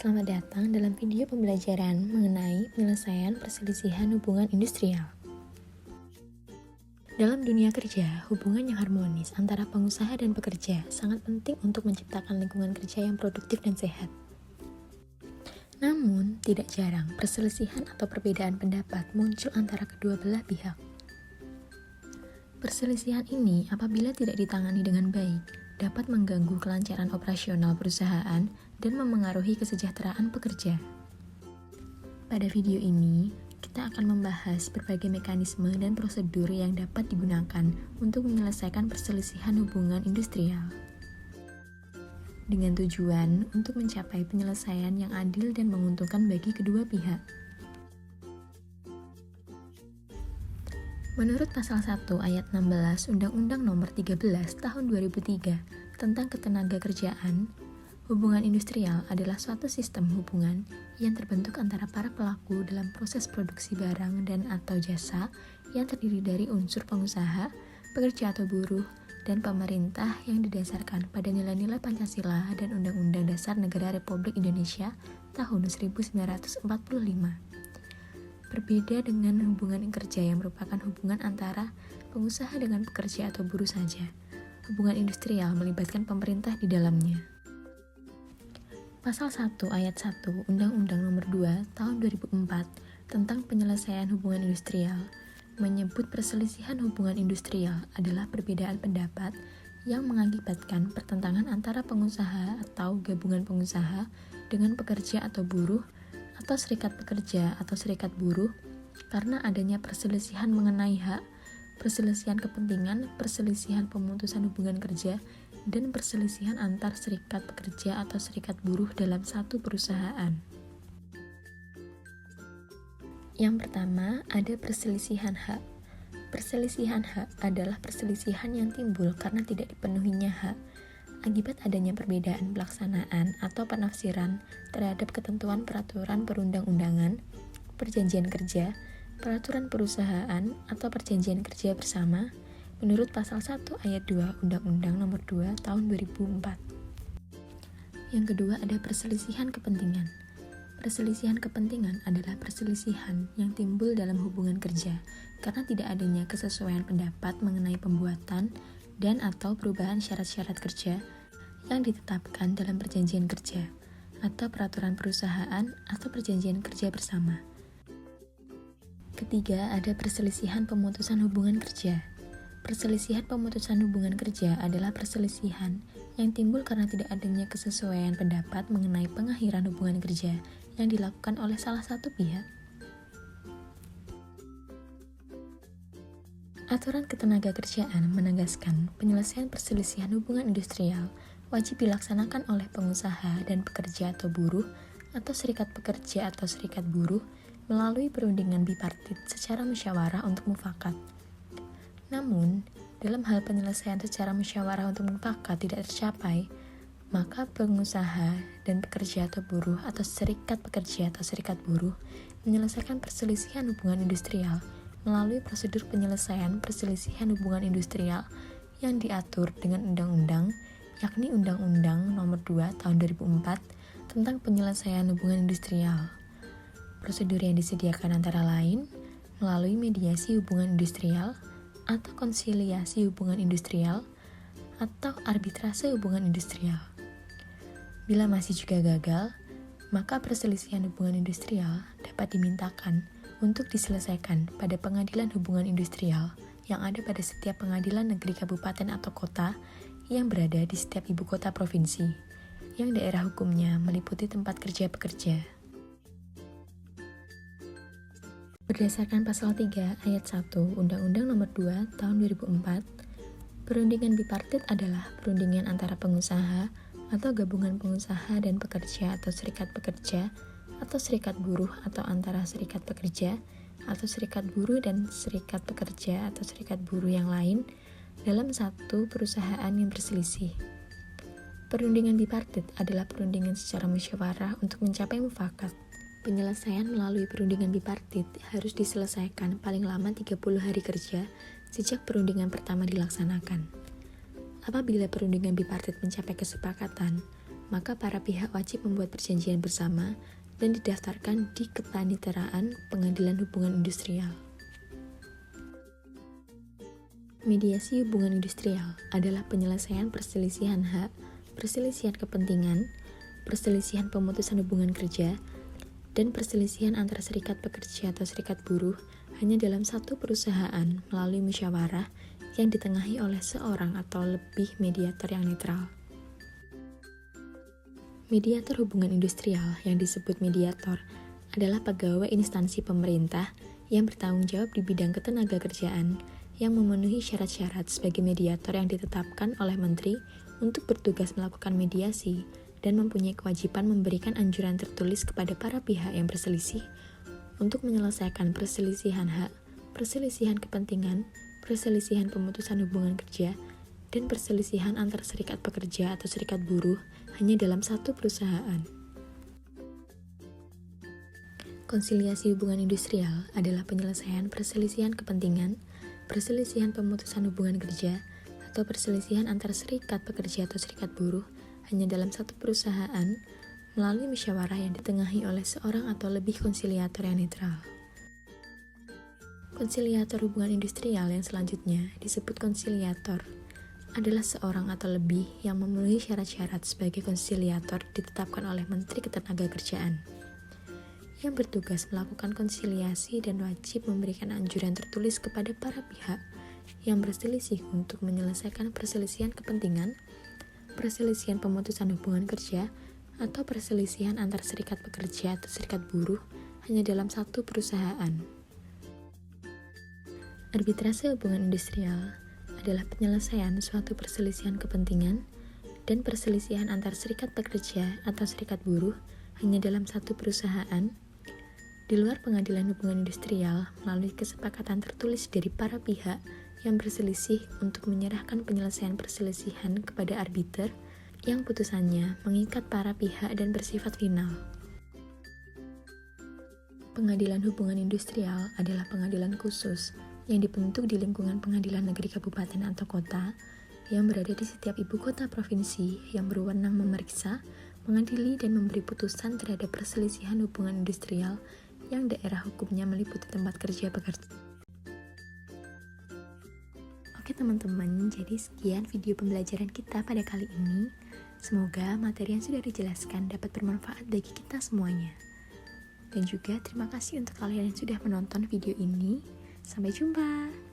Selamat datang dalam video pembelajaran mengenai penyelesaian perselisihan hubungan industrial. Dalam dunia kerja, hubungan yang harmonis antara pengusaha dan pekerja sangat penting untuk menciptakan lingkungan kerja yang produktif dan sehat. Namun, tidak jarang perselisihan atau perbedaan pendapat muncul antara kedua belah pihak. Perselisihan ini apabila tidak ditangani dengan baik, dapat mengganggu kelancaran operasional perusahaan dan memengaruhi kesejahteraan pekerja. Pada video ini, kita akan membahas berbagai mekanisme dan prosedur yang dapat digunakan untuk menyelesaikan perselisihan hubungan industrial. Dengan tujuan untuk mencapai penyelesaian yang adil dan menguntungkan bagi kedua pihak. Menurut pasal 1 ayat 16 Undang-Undang Nomor 13 Tahun 2003 tentang Ketenagakerjaan, hubungan industrial adalah suatu sistem hubungan yang terbentuk antara para pelaku dalam proses produksi barang dan atau jasa yang terdiri dari unsur pengusaha, pekerja atau buruh, dan pemerintah yang didasarkan pada nilai-nilai Pancasila dan Undang-Undang Dasar Negara Republik Indonesia tahun 1945. Berbeda dengan hubungan kerja yang merupakan hubungan antara pengusaha dengan pekerja atau buruh saja. Hubungan industrial melibatkan pemerintah di dalamnya. Pasal 1 ayat 1 Undang-Undang Nomor 2 Tahun 2004 tentang penyelesaian hubungan industrial menyebut perselisihan hubungan industrial adalah perbedaan pendapat yang mengakibatkan pertentangan antara pengusaha atau gabungan pengusaha dengan pekerja atau buruh atau serikat pekerja atau serikat buruh karena adanya perselisihan mengenai hak, perselisihan kepentingan, perselisihan pemutusan hubungan kerja, dan perselisihan antar serikat pekerja atau serikat buruh dalam satu perusahaan. Yang pertama, ada perselisihan hak. Perselisihan hak adalah perselisihan yang timbul karena tidak dipenuhinya hak akibat adanya perbedaan pelaksanaan atau penafsiran terhadap ketentuan peraturan perundang-undangan, perjanjian kerja, peraturan perusahaan, atau perjanjian kerja bersama menurut pasal 1 ayat 2 Undang-Undang Nomor 2 Tahun 2004. Yang kedua ada perselisihan kepentingan. Perselisihan kepentingan adalah perselisihan yang timbul dalam hubungan kerja karena tidak adanya kesesuaian pendapat mengenai pembuatan dan atau perubahan syarat-syarat kerja yang ditetapkan dalam perjanjian kerja atau peraturan perusahaan atau perjanjian kerja bersama. Ketiga, ada perselisihan pemutusan hubungan kerja. Perselisihan pemutusan hubungan kerja adalah perselisihan yang timbul karena tidak adanya kesesuaian pendapat mengenai pengakhiran hubungan kerja yang dilakukan oleh salah satu pihak. Aturan Ketenagakerjaan menegaskan penyelesaian perselisihan hubungan industrial wajib dilaksanakan oleh pengusaha dan pekerja atau buruh atau serikat pekerja atau serikat buruh melalui perundingan bipartit secara musyawarah untuk mufakat. Namun, dalam hal penyelesaian secara musyawarah untuk mufakat tidak tercapai, maka pengusaha dan pekerja atau buruh atau serikat pekerja atau serikat buruh menyelesaikan perselisihan hubungan industrial melalui prosedur penyelesaian perselisihan hubungan industrial yang diatur dengan undang-undang, yakni Undang-Undang Nomor 2 Tahun 2004 tentang penyelesaian hubungan industrial. Prosedur yang disediakan antara lain melalui mediasi hubungan industrial atau konsiliasi hubungan industrial atau arbitrase hubungan industrial. Bila masih juga gagal, maka perselisihan hubungan industrial dapat dimintakan untuk diselesaikan pada pengadilan hubungan industrial yang ada pada setiap pengadilan negeri kabupaten atau kota yang berada di setiap ibu kota provinsi, yang daerah hukumnya meliputi tempat kerja pekerja. Berdasarkan pasal 3 ayat 1 Undang-Undang Nomor 2 Tahun 2004, perundingan bipartit adalah perundingan antara pengusaha atau gabungan pengusaha dan pekerja atau serikat pekerja atau serikat buruh atau antara serikat pekerja atau serikat buruh dan serikat pekerja atau serikat buruh yang lain dalam satu perusahaan yang berselisih. Perundingan bipartit adalah perundingan secara musyawarah untuk mencapai mufakat. Penyelesaian melalui perundingan bipartit harus diselesaikan paling lama 30 hari kerja sejak perundingan pertama dilaksanakan. Apabila perundingan bipartit mencapai kesepakatan, maka para pihak wajib membuat perjanjian bersama dan didaftarkan di Kepaniteraan Pengadilan Hubungan Industrial. Mediasi hubungan industrial adalah penyelesaian perselisihan hak, perselisihan kepentingan, perselisihan pemutusan hubungan kerja, dan perselisihan antara serikat pekerja atau serikat buruh hanya dalam satu perusahaan melalui musyawarah yang ditengahi oleh seorang atau lebih mediator yang netral. Mediator hubungan industrial yang disebut mediator adalah pegawai instansi pemerintah yang bertanggung jawab di bidang ketenagakerjaan yang memenuhi syarat-syarat sebagai mediator yang ditetapkan oleh menteri untuk bertugas melakukan mediasi dan mempunyai kewajiban memberikan anjuran tertulis kepada para pihak yang berselisih untuk menyelesaikan perselisihan hak, perselisihan kepentingan, perselisihan pemutusan hubungan kerja, dan perselisihan antar serikat pekerja atau serikat buruh hanya dalam satu perusahaan. Konsiliasi hubungan industrial adalah penyelesaian perselisihan kepentingan, perselisihan pemutusan hubungan kerja, atau perselisihan antar serikat pekerja atau serikat buruh hanya dalam satu perusahaan melalui musyawarah yang ditengahi oleh seorang atau lebih konsiliator yang netral. Konsiliator hubungan industrial yang selanjutnya disebut konsiliator adalah seorang atau lebih yang memenuhi syarat-syarat sebagai konsiliator ditetapkan oleh Menteri Ketenagakerjaan yang bertugas melakukan konsiliasi dan wajib memberikan anjuran tertulis kepada para pihak yang berselisih untuk menyelesaikan perselisihan kepentingan, perselisihan pemutusan hubungan kerja, atau perselisihan antar serikat pekerja atau serikat buruh hanya dalam satu perusahaan. Arbitrase hubungan industrial adalah penyelesaian suatu perselisihan kepentingan dan perselisihan antar serikat pekerja atau serikat buruh hanya dalam satu perusahaan di luar pengadilan hubungan industrial melalui kesepakatan tertulis dari para pihak yang berselisih untuk menyerahkan penyelesaian perselisihan kepada arbiter yang putusannya mengikat para pihak dan bersifat final. Pengadilan hubungan industrial adalah pengadilan khusus yang dibentuk di lingkungan pengadilan negeri kabupaten atau kota yang berada di setiap ibu kota provinsi yang berwenang memeriksa, mengadili, dan memberi putusan terhadap perselisihan hubungan industrial yang daerah hukumnya meliputi tempat kerja pekerja. Oke teman-teman, jadi sekian video pembelajaran kita pada kali ini. Semoga materi yang sudah dijelaskan dapat bermanfaat bagi kita semuanya. Dan juga terima kasih untuk kalian yang sudah menonton video ini. Sampai jumpa.